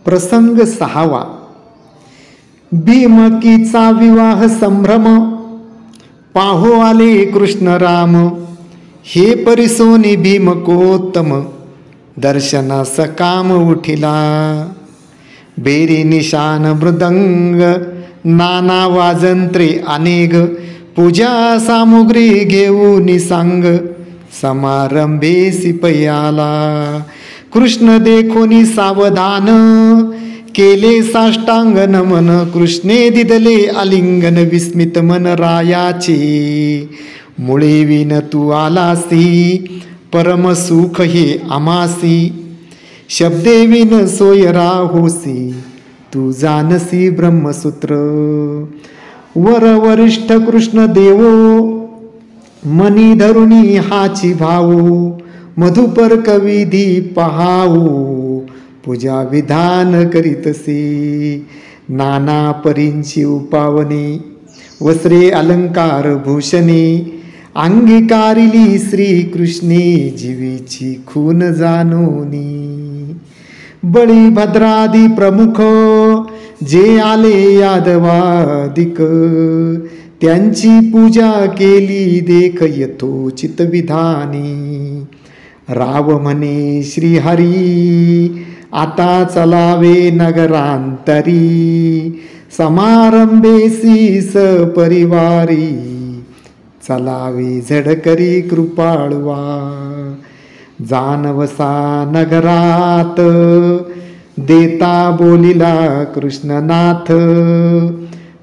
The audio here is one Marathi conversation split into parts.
प्रसंग 6. भीमकीचा विवाह संभ्रम, पाहो आले कृष्ण राम. हे परिसोनी भीमकोत्तम, दर्शनास काम उठिला. बेरी निशान मृदंग, नाना वाजंत्रे अनेक. पूजा सामुग्री घेऊन सांग, समारंभेसी पयाला. कृष्ण देखोनी सावधान, केले साष्टांग नमन. कृष्णे दिदले आलिंगन, विस्मित मन रायाचे. मुळे विन तू आलासी, परम सुख हे आमासी. शब्दे विन सोय राहोसी, तू जानसी ब्रह्मसूत्र. वर वरिष्ठ कृष्ण देवो, मनी धरुणी हाची भाऊ. मधुपर कविधी पहाऊ, पूजा विधान करीतसे. नाना परींची उपावने, वस्त्रे अलंकार भूषणे. अंगीकारिली श्री कृष्णे, जीवीची खून जानोनी. बळी भद्रादी प्रमुख, जे आले यादवादिक. त्यांची पूजा केली देख यथोचित विधानी. राव म्हणे श्रीहरी, आता चलावे नगरांतरी. समारंभेसी सपरिवारी, चलावे झडकरी कृपाळवा. जानवसा नगरात, देता बोलिला कृष्णनाथ.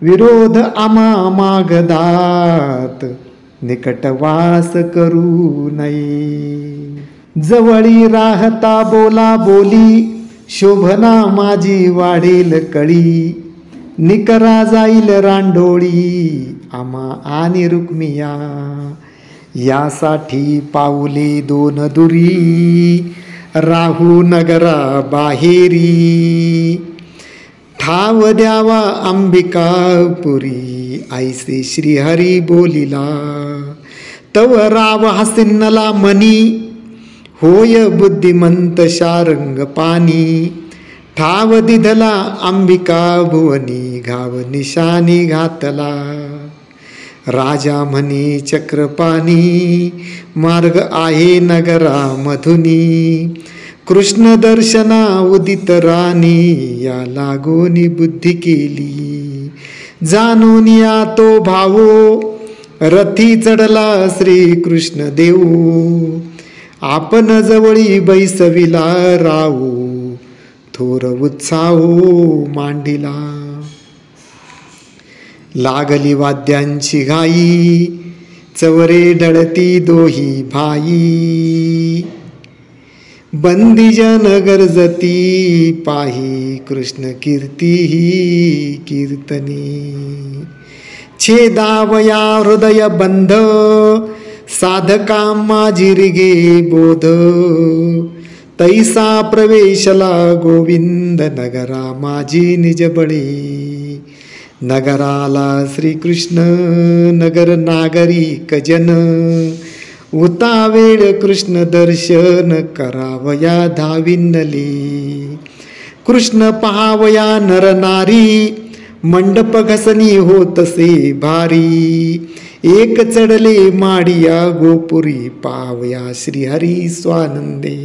विरोध आमा मागदात, निकटवास करू नये. जवळी राहता बोला बोली, शोभना माझी वाढेल कळी. निकरा जाईल रांडोळी, आमा आणि रुक्मिया. यासाठी पाऊले 2 दुरी, राहू नगरा बाहेरी. ठाव द्यावा अंबिकापुरी, ऐसे श्रीहरी बोलिला. तव राव हसिन्नला मनी, होय बुद्धिमंत शारंग पानी. ठाव दिधला अंबिका भुवनी, घाव निशानी घातला. राजा म्हणे चक्रपाणी, मार्ग आहे नगरा मधुनी. कृष्ण दर्शना उदित राणी, या लागोनी बुद्धी केली. जाणून या तो भावो, रथी चढला श्री कृष्ण देव. आपण जवळी बैसविला राहू, थोर उत्साहो मांडिला. लागली वाद्यांची घाई, चवरे ढळती दोही भाई. बंदीजन गरजती पाही, कृष्ण कीर्ती ही कीर्तनी. छेदावया हृदय बंध, साधका माझी रिगे बोध. तैसा प्रवेशला गोविंद, नगरा माझी निजबळी. नगराला श्रीकृष्ण, नगर नागरिक जन. उतावेळ कृष्ण दर्शन, करावया धाविनले. कृष्ण पहावया नर नारी, मंडप घसनी होतसे भारी. एक चढले माडिया गोपुरी, पावया श्रीहरी स्वानंदे.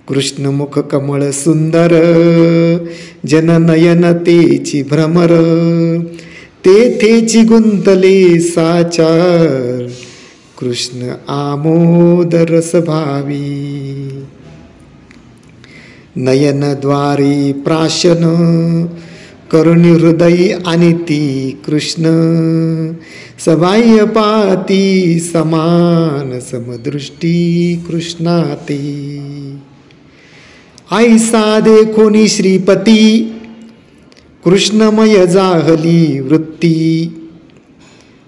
कृष्ण मुख कमळ सुंदर, जननयन तेची भ्रमर. तेथेची गुंतले साचार, कृष्ण आमोद रस भावी. नयनद्वारे प्राशन, करुणी हृदयी अनिती कृष्ण. सबाह्य पाती समान, समदृष्टी कृष्णाते. ऐसा देखोनी श्रीपती, कृष्णमय जाहली वृत्ती.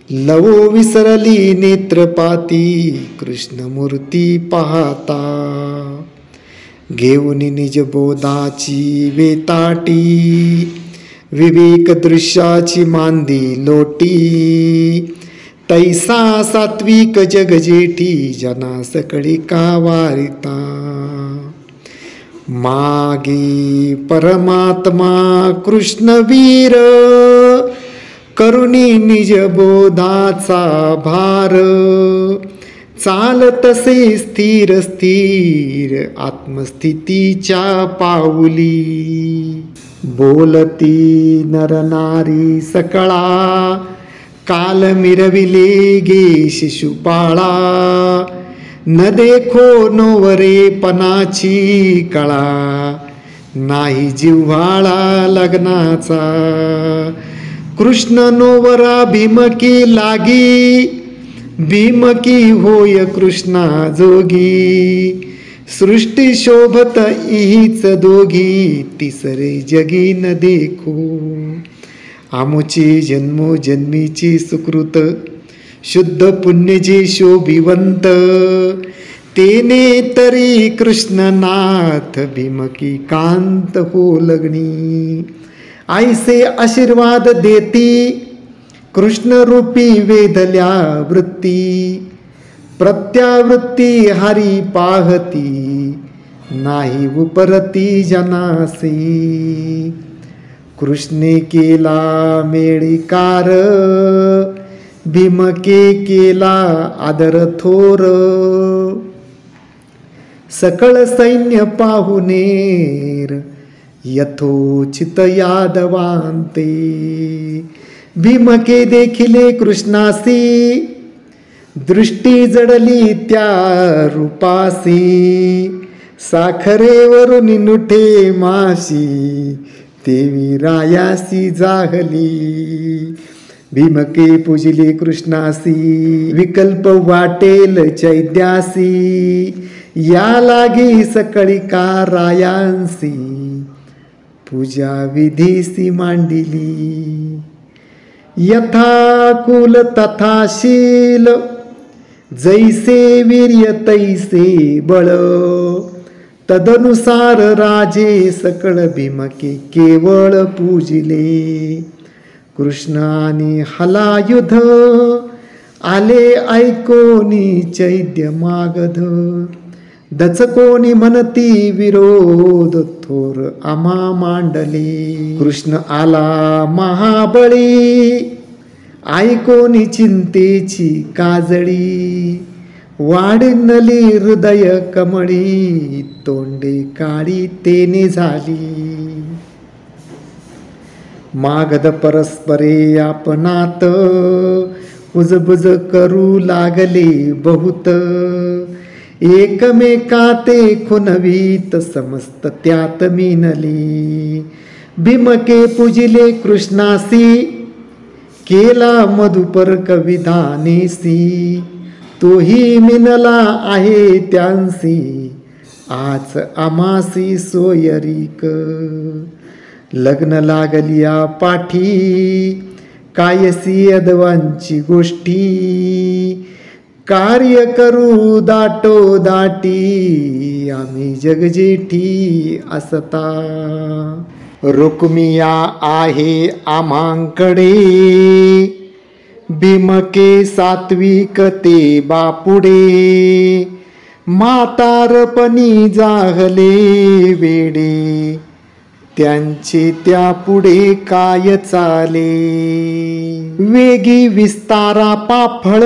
लवो विसरली नेत्रपाती, कृष्णमूर्ती पाहता. घेऊन निज बोधाची वेताटी, विवेक दृश्याची मांदी लोटी. तैसा सात्विक जग जेठी, जना सकळी का वारिता. मागे परमात्मा कृष्णवीर, करुणी निज बोधाचा भार, चालतसे स्थिर स्थिर आत्मस्थितीच्या पाऊली, बोलती नरनारी सकळा, काल मिरविले गे शिशुपाळा, न देखो नोवरे पणाची कळा, नाही जिव्हाळा लग्नाचा, कृष्ण नोवरा भीमकी लागी, भीमकी होय कृष्णा जोगी, सृष्टी शोभत हीच दोघी, तिसरे जगी न देखू, आमुची जन्मोजन्मीची सुकृत, शुद्ध पुण्यजी शोभिवंत, तेने तरी कृष्णनाथ भीमकी कांत हो लग्नी, आईसे आशीर्वाद देती कृष्णरूपी वेदल्या वृत्ती, प्रत्यावृत्ती हरी पाहती, नाही उपरती जनासी, कृष्णे केला मेळीकार, भीमके केला आदर थोर, सकळ सैन्य पाहुनेर यथोचित यादवांते, भीमके देखिले कृष्णासी, दृष्टी जडली त्या रूपासी, साखरेवरून नुठे माशी, देवी रायासी जाहली, भीमके पूजिले कृष्णासी, विकल्प वाटेल चैद्यासी, या लागी सकळिका रायांसी, पूजा विधीसी मांडिली, यथा कुल तथा शील, जैसे वीर्य तैसे बळ, तदनुसार राजे सकळ भीमके केवळ पूजिले, कृष्ण आणि हलायुध आले ऐकोनी चैद्य मागध, दचकोनी म्हणती विरोध थोर आम्हा मांडले, कृष्ण आला महाबळी ऐकोनी चिंतेची काजळी, वाढनली हृदय कमळी, तोंडे काळी तेने झाली, मागध परस्परे आपणात, उजबुज करू लागले बहुत, एकमेका ते खुनवीत समस्त त्यात मिनली, भीमके पूजिले कृष्णासी, केला मधुपर कविधानेसी, तोही मिनला आहे त्यांसी, आज आमासी सोयरीक, लग्न लागलिया पाठी, कायसी अदवांची गोष्टी, कार्य करू दाटो दाटी, आम्ही जगजेठी असता, रुक्मिया आहे आम्हांकडे, भीमके सात्विक ते बापुडे, म्हातारपणी जाहले वेडे, त्यांचे त्या पुढे काय चाले, वेगी विस्तारा पाफळ,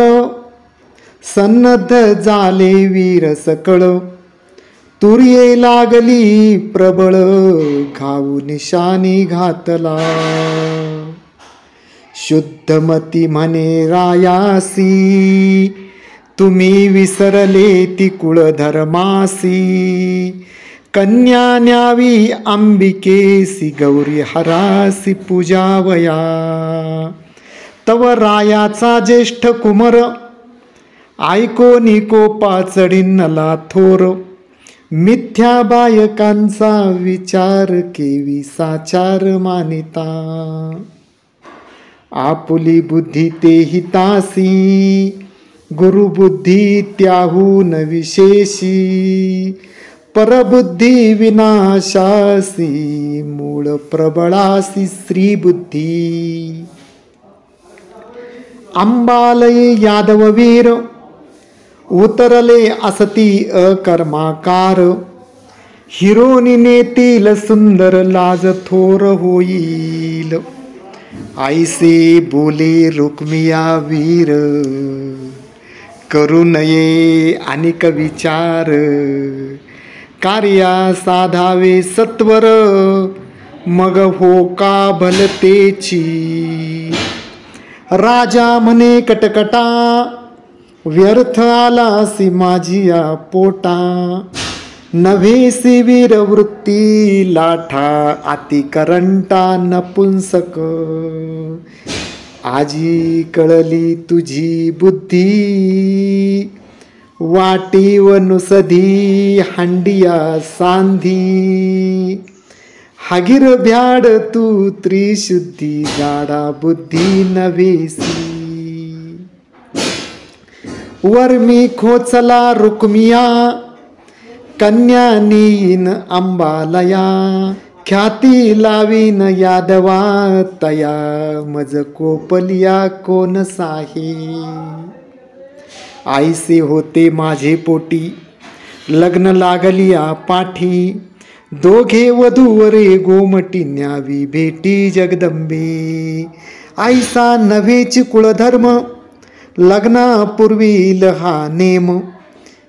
सन्नद्ध झाले वीर सकळ, तुर्ये लागली प्रबळ, घाऊ निशाणी घातला, शुद्धमती म्हणे रायासी, तुम्ही विसरले ती कुळधर्मासी, कन्या न्यावी अंबिकेसी, गौरी हरासी पूजावया, तव रायाचा ज्येष्ठ कुमर, ऐकोनी कोपा चढिन्नला थोर, मिथ्या बायकांचा विचार केवी साचार मानिता, आपुली बुद्धी ते हितासी, गुरुबुद्धी त्याहून विशेषी, परबुद्धी विनाशासी, मूळ प्रबळासी श्रीबुद्धी, अंबालय यादववीर, उतरले असती अकर्माकार, हिरोनी नेतील सुंदर लाज थोर होईल. ऐसे बोले रुक्मिया वीर, करू नये अनेक विचार. कार्या साधावे सत्वर, मग हो का भलतेची. राजा म्हणे कटकटा, व्यर्थ आलासी माझिया पोटा. नव्हेसी वीर वृत्ती लाठा, अति करंटा नपुंसक. आजी कळली तुझी बुद्धी, वाटी व नुसधी हांडिया सांधी. हागीर भ्याड तू त्रिशुद्धी, गाडा बुद्धी नव्हेसी. वर्मी खोचला रुक्मिया, कन्या नेईन अंबालया. ख्याती लावीन यादवा तया, मज कोपलिया कोण साहे. आईसे होते माझे पोटी, लग्न लागलिया पाठी. दोघे वधूवरे गोमटी, न्यावी भेटी जगदंबे. आईसा नव्हेची कुळधर्म, लग्नापूर्वी हा नेम.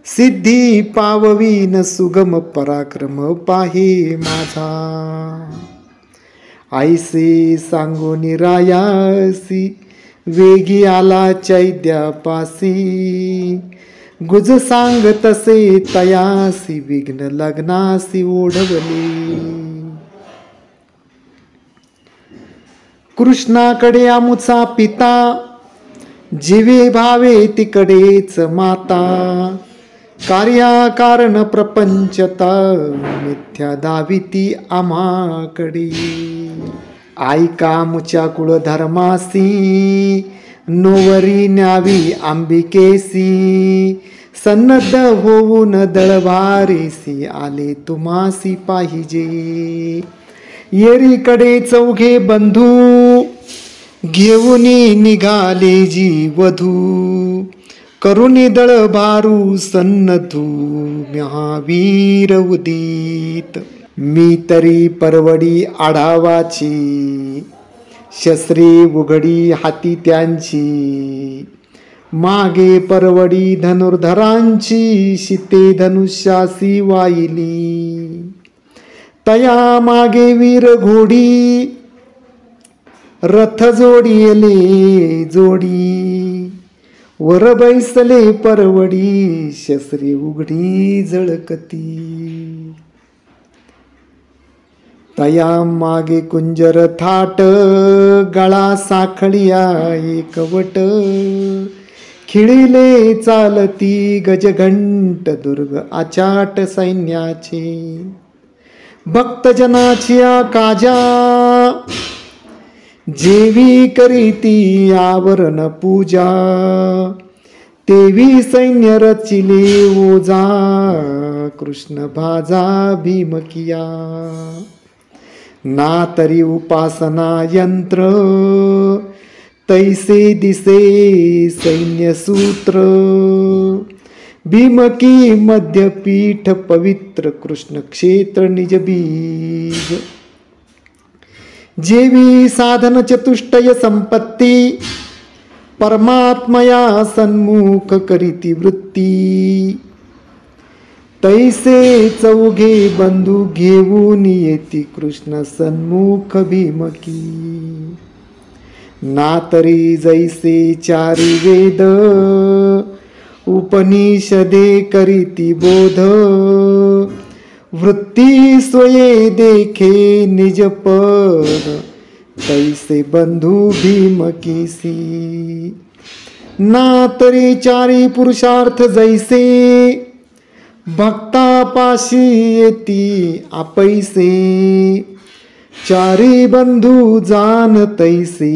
सिद्धी पाववीन सुगम पराक्रम पाहे माझा. आईसे सांगून रायासी, वेगी आला चैद्यापासी. गुज सांग तसे तयासी, विघ्न लग्नासी ओढवले. कृष्णाकडे आमुचा पिता, जीवे भावे तिकडेच माता. कार्या कारण प्रपंचता, मिथ्या दाविती आम्हाकडे. ऐका मुच्या कुळधर्मासी, नोवरी न्यावी अंबिकेसी. सन्नद्ध होऊन दळभारेसी, आले तुम्हासी पाहिजे. येरीकडे चौघे बंधू, घेऊनी निघाले जी वधू. करुणी दळभारू सन्नधू, महावीर उदित. मी तरी परवडी आढावाची, शस्त्रे उघडी हाती त्यांची. मागे परवडी धनुर्धरांची, शिते धनुष्यासी वाहिली. तया मागे वीर घोडी, रथ जोडिले जोडी. वर बैसले परवडी, शस्त्रे उघडी झळकती. तया मागे कुंजर थाट, गळा साखळिया एकवट. खिळिले चालती गजघंट, दुर्ग आचाट सैन्याचे. भक्तजनाची काजा, जेवी करीती आवरण पूजा. तेवी सैन्य रचिले ओजा, कृष्ण भाजा भीमकिया. ना तरी उपासना यंत्र, तैसे दिसे सैन्य सूत्र. भीमकी मध्यपीठ पवित्र, कृष्ण क्षेत्र निज बीज. जेवी साधन चतुष्टय संपत्ती, परमात्मया सन्मुख करीती वृत्ती. तैसे चौघे बंधू घेऊन येती, कृष्ण सन्मुख भीमकी. ना तरी जैसे चारी वेद, उपनिषदे करीती बोध. वृत्ती स्वये देखे निज पद, तैसे बंधू भीमकीसी. ना तरी चारी पुरुषार्थ जैसे, भक्ता पाशी येती आपैसे. चारी बंधू जान तैसे,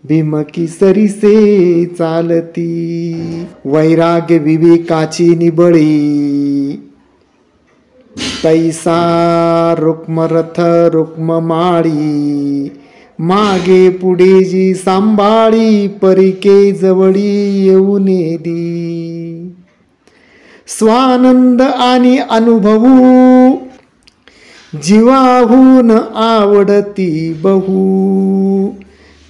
भीमकी सरीसे चालती. वैराग्य विवेकाची निबळी, तैसा रुक्मरथ रुक्म माळी. मागे पुढे जी सांभाळी, परिके जवळी येऊन दी. स्वानंद आणि अनुभवू, जीवाहून आवडती बहु,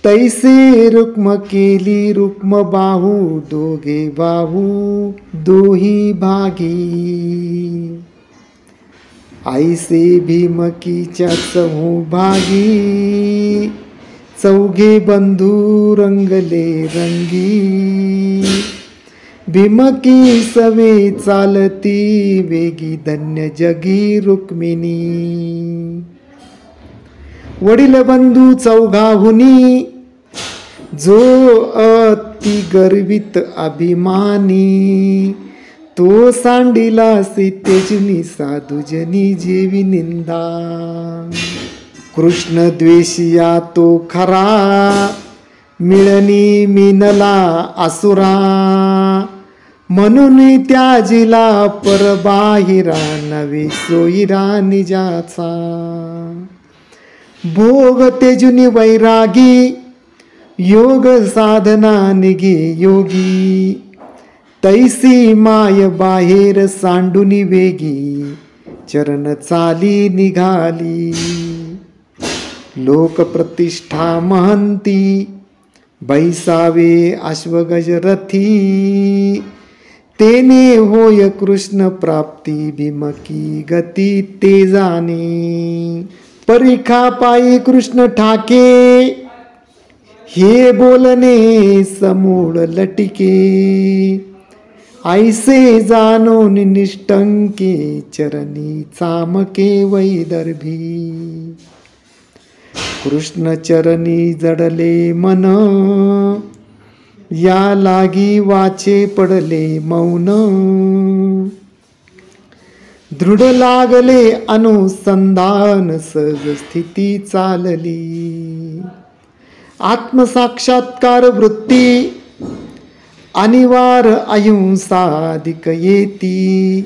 तैसे रुक्म केली रुक्म बाहू, दोघे बाहू दोही भागी, आईसे भीमकीच्या चहू भागी, चौघे बंधू रंगले रंगी, भीमकी सवे चालती वेगी, धन्य जगी रुक्मिणी. वडील बंधू चौघाहुनी, जो अति गर्वित अभिमानी, तो सांडिला सीतेजनी साधुजनी जेवी निंदा. कृष्ण द्वेषिया तो खरा, मिळणी मिनला असुरा, म्हणून त्याजिला परबाहिरा, नवे सोयीरा निजाचा. भोग तेजुनी वैरागी, योग साधना निगे योगी, तैसी माय बाहेर सांडुनी वेगी, चरण चाली निघाली. लोक प्रतिष्ठा महंती, बैसावे अश्वगज रथी, तेने होय कृष्ण प्राप्ती, भीमकी गती ते जाणे. परीक्षा पायी कृष्ण ठाके, हे बोलणे समूळ लटिके, ऐसे जाणून निष्टंके, चरणी चामके वैदर्भी. कृष्ण चरणी जडले मन, या लागी वाचे पडले मौन. दृढ लागले अनुसंधान, सहज स्थिती चालली. आत्मसाक्षात्कार वृत्ती, अनिवार अहिंसाधिक येती,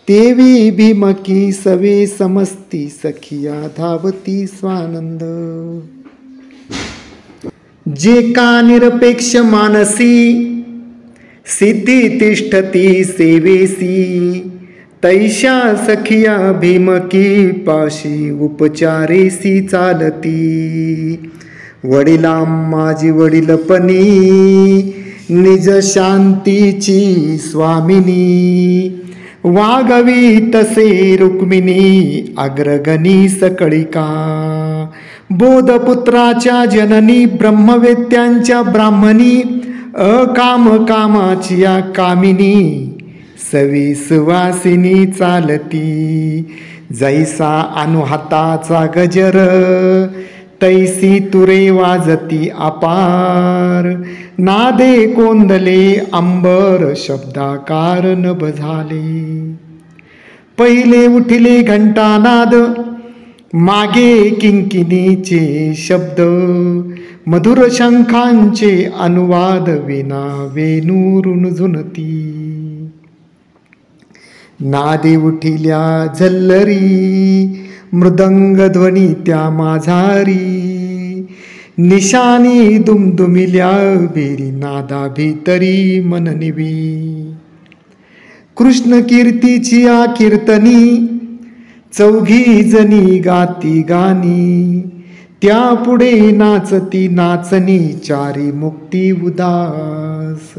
तेवी भीमकी सवे समस्ती, सखिया धावती स्वानंद. जे का निरपेक्ष मानसी, सिद्धी तिष्ठती सेवेसी, तैशा सखिया भीमकी पाशी, उपचारेसी चालती. वडिला माझी वडीलपणी, निज शांतीची स्वामिनी, वागवी तसे रुक्मिणी, अग्रगणी सकळिका. बोधपुत्राच्या जननी, ब्रह्मवेत्यांच्या ब्राह्मणी, अकाम कामाची या कामिनी, सवी सुवासिनी चालती. जैसा अनुहाताचा गजर, तैसी तुरे वाजती अपार. नादे कोंदले अंबर, शब्दाकार नभ झाले. पहिले उठिले घंटानाद, मागे किंकिणीचे शब्द, मधुर शंखांचे अनुवाद, विना वेणू रुणझुनती. नादे उठिल्या झल्लरी, मृदंग ध्वनी त्या माझारी. निशानी दुमदुमिल्या बेरी, नादा भीतरी मन निवी. कृष्ण कीर्तीची या कीर्तनी, चौघी जणी गाती गाणी. त्या पुढे नाचती नाचणी, चारी मुक्ती उदास.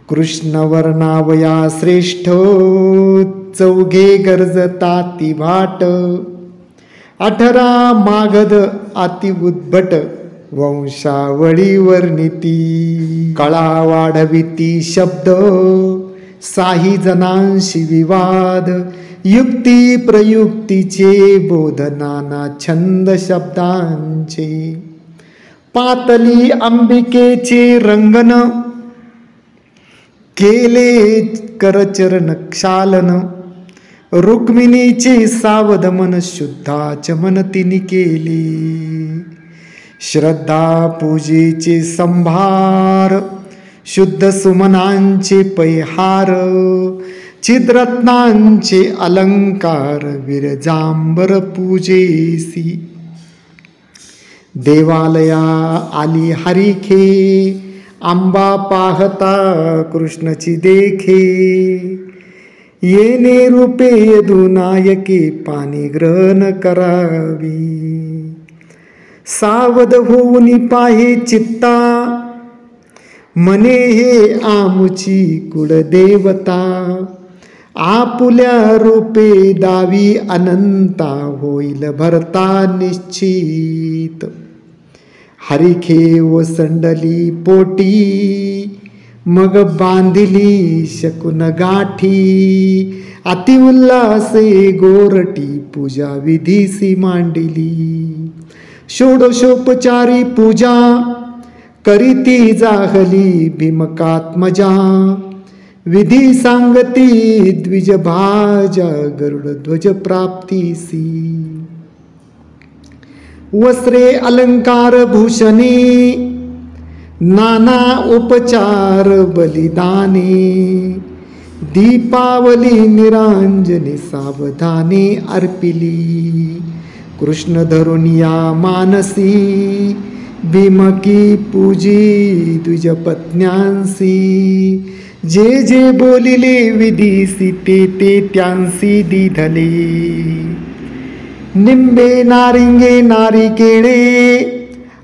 कृष्ण वर्णावया श्रेष्ठ, चौघे गरजताती भाट. 18 मागध अति उद्भट, वंशावळी वर्णिती. कळा वाढविती शब्द, साही जनांशी विवाद. युक्ती प्रयुक्तीचे बोध, नाना छंद शब्दांचे. पातली अंबिकेचे रंगन, केले करचरण क्षालन. रुक्मिणीचे सावध मन, शुद्धा चमन तिने केली. श्रद्धा पूजेचे संभार, शुद्ध सुमनांचे पैहार. छिद्रत्नांचे अलंकार, विरजांबर पूजेसी. देवालया आली हरिखे, आंबा पाहता कृष्णची देखे, येणे रूपे यदुनायके पाणी ग्रहण करावी. सावध होऊन पाहे चित्ता, म्हणे हे आमुची कुळदेवता. आपुल्या रूपे दावी अनंता, होईल भरता निश्चित. हरिखे ओसंडली पोटी, मग बांधिली शकुन गाठी. अति उल्हासे गोरटी, पूजा विधीसी मांडिली. षोडशोपचारी पूजा, करीती जाहली भीमकात्मजा. विधी सांगती द्विजभाजा, गरुड ध्वज प्राप्तीसी. वस्त्रे अलंकार भूषणे, नाना उपचार बलिदाने. दीपावली निरांजने, सावधाने अर्पिली. कृष्ण धरून या मानसी, भीमकी पूजी द्विजपत्न्यांसी. जे जे बोलिले विधीसी, ते त्यांसी दिधले. निंबे नारिंगे नारिकेळे,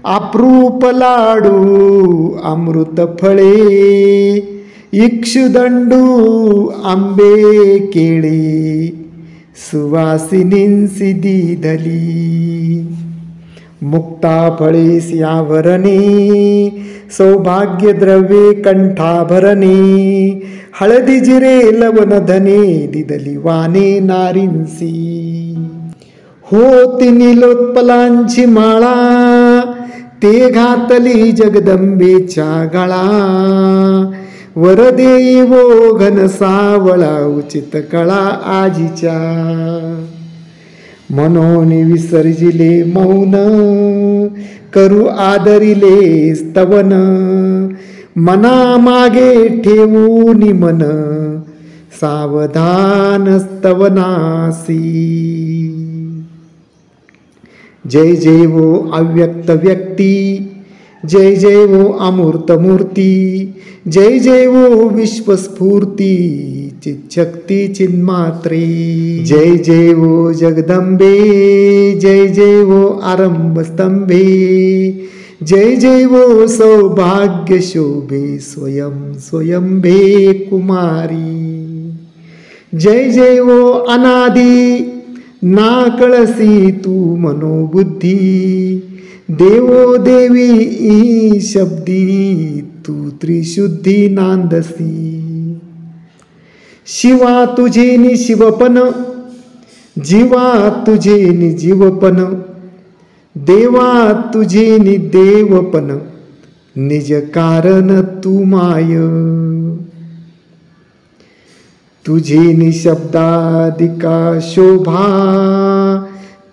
अप्रूप लाडू अमृत फळे. इक्षुदंडू आंबे केळे, सुवासिनींसी दिधली. मुक्ता फळे यावरणे, सौभाग्य द्रव्ये कंठाभरणे. हळदी जिरे लवण धने, दिदली वाने नारींसी. होती नीलोत्पलांची माळा, ते घातली जगदंबेच्या गळा. वरदेई वो घन सावळा, उचित कळा आजीच्या. म्हणून विसर्जिले मौन, करू आदरिले स्तवन. मना मागे ठेवून मन, सावधान स्तवनासी. जय जय वो अव्यक्त व्यक्ती, जय जय वो अमूर्त मूर्ती. जय जय वो विश्वस्फूर्ती, चिच्छक्ती चिन्मात्रे. जय जय वो जगदंबे, जय जय वो आरंभ स्तंभे. जय जय वो सौभाग्य शोभे, स्वयं स्वयंभे कुमारी. जय जय वो अनादि, ना कळसी तू मनोबुद्धी. देवो देवी ई शब्दी, तू त्रिशुद्धी नांदसी. शिवा तुझे नि शिवपन, जीवा तुझे नि जीवपन. देवा तुझे नि देवपन, निज कारण तू माय. तुझे नि शब्दादिका शोभा,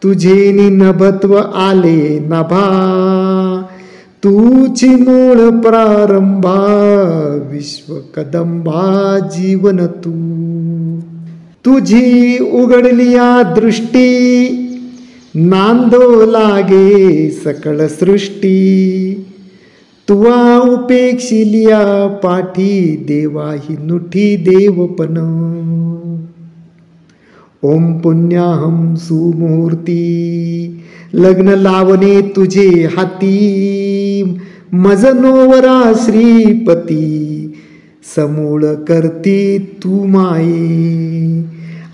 तुझे नि नभत्व आले नभा. तूची मूळ प्रारंभा, विश्व कदंबा जीवन तू. तुझी उघडलिया दृष्टी, नांदो लागे सकळ सृष्टी. तुवा उपेक्षिलिया पाठी, देवा ही नुठी देवपन. ओम पुण्याहम सुमुहूर्ती, लग्न लावणे तुझे हाती. मज नोवरा श्रीपती, समूळ करती तू माये.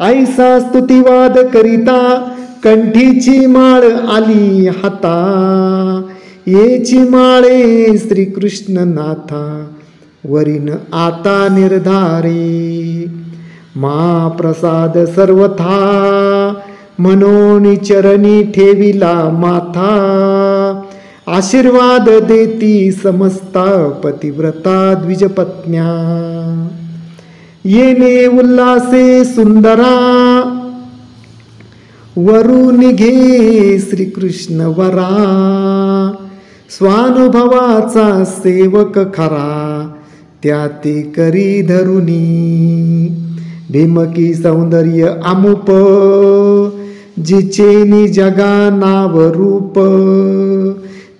ऐसा स्तुतिवाद करिता, कंठीची माळ आली हाता. येची माळे श्रीकृष्ण नाथा, वरीन आता निर्धारे. महाप्रसाद सर्वथा, म्हणून चरणी ठेविला माथा. आशीर्वाद देती समस्ता, पतिव्रता द्विजपत्न्या. येणे उल्हासे सुंदरा, वरू निघे श्रीकृष्ण वरा. स्वानुभवाचा सेवक खरा, त्या ते करी धरुनी. भीमकी सौंदर्य अमुप, जिचे नि जगा नाव रूप.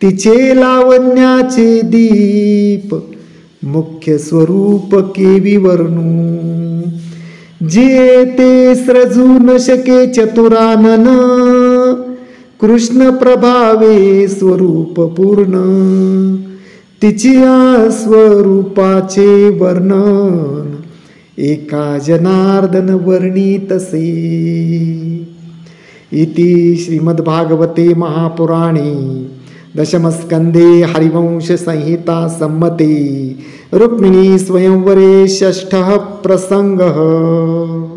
तिचे लावण्याचे दीप, मुख्य स्वरूप केवी वर्णू, जे ते सृजू न शके चतुरानन, कृष्ण प्रभावे स्वरूप पूर्ण, तिचिया स्वरूपाचे वर्णन, एका जनार्दन वर्णितसे. इति श्रीमद्भागवते महापुराणे दशमस्कंधे हरिवंश संहिता सम्मते रुक्मिणी स्वयंवरे षष्ठः प्रसंगः.